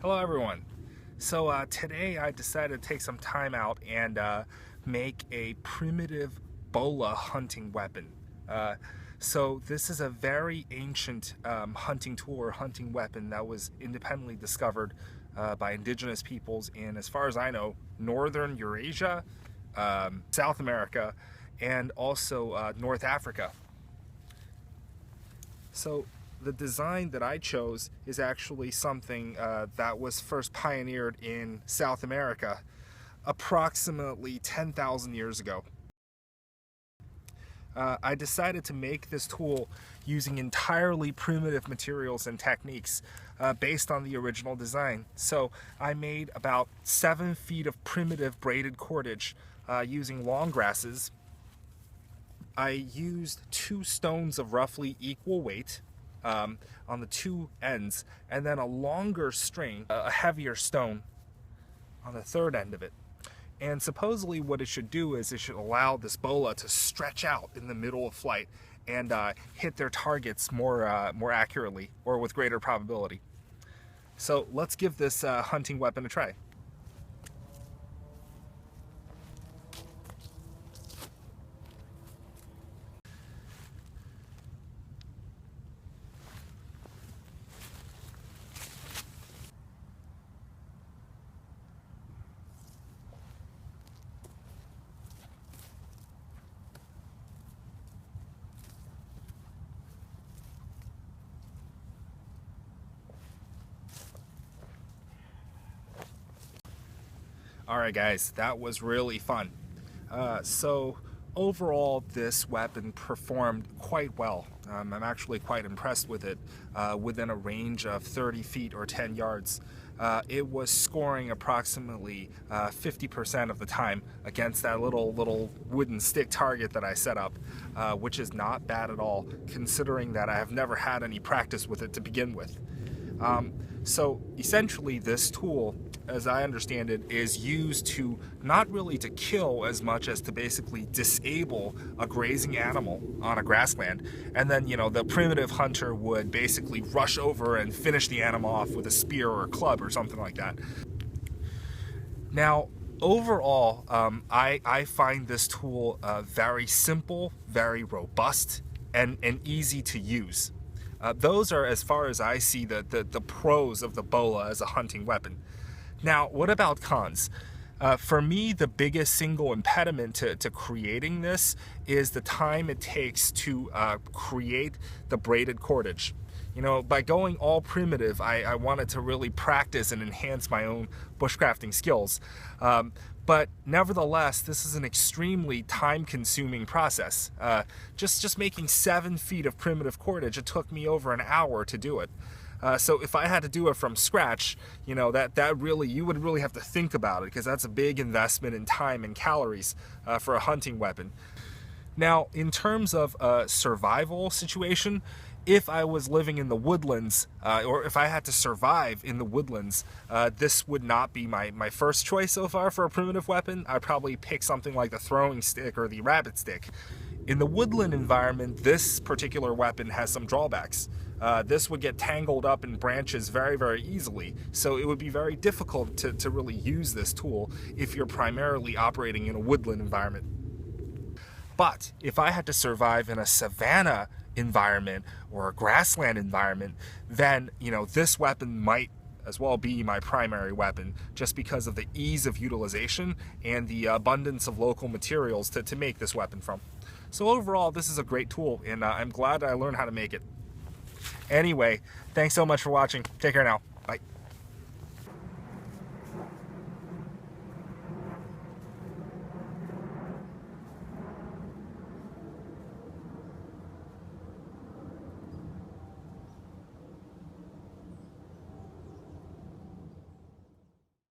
Hello everyone. So today I decided to take some time out and make a primitive Bola hunting weapon. So this is a very ancient hunting tool or hunting weapon that was independently discovered by indigenous peoples in, as far as I know, northern Eurasia, South America, and also North Africa. So the design that I chose is actually something that was first pioneered in South America approximately 10,000 years ago. I decided to make this tool using entirely primitive materials and techniques based on the original design. So I made about 7 feet of primitive braided cordage using long grasses. I used 2 stones of roughly equal weight on the 2 ends, and then a longer string, a heavier stone on the 3rd end of it. And supposedly what it should do is it should allow this bola to stretch out in the middle of flight and hit their targets more accurately or with greater probability. So let's give this hunting weapon a try. Alright guys, that was really fun. So overall this weapon performed quite well. I'm actually quite impressed with it within a range of 30 feet or 10 yards. It was scoring approximately 50% of the time against that little wooden stick target that I set up, which is not bad at all considering that I have never had any practice with it to begin with. So essentially this tool, as I understand it, is used to not really to kill as much as to basically disable a grazing animal on a grassland, and then the primitive hunter would basically rush over and finish the animal off with a spear or a club or something like that. Now overall, I find this tool very simple, very robust, and easy to use. Those are, as far as I see, the pros of the bola as a hunting weapon. Now, what about cons? For me, the biggest single impediment to creating this is the time it takes to create the braided cordage. By going all primitive, I wanted to really practice and enhance my own bushcrafting skills. But nevertheless, this is an extremely time-consuming process. Just making 7 feet of primitive cordage, it took me over an hour to do it. So if I had to do it from scratch, that really, you would really have to think about it, because that's a big investment in time and calories for a hunting weapon. Now, in terms of a survival situation, if I was living in the woodlands, or if I had to survive in the woodlands, this would not be my first choice so far for a primitive weapon. I'd probably pick something like the throwing stick or the rabbit stick. In the woodland environment, this particular weapon has some drawbacks. This would get tangled up in branches very, very easily, so it would be very difficult to really use this tool if you're primarily operating in a woodland environment. But if I had to survive in a savanna environment or a grassland environment, then this weapon might as well be my primary weapon, just because of the ease of utilization and the abundance of local materials to make this weapon from. So overall, this is a great tool, and I'm glad I learned how to make it. Anyway, thanks so much for watching. Take care now. Bye.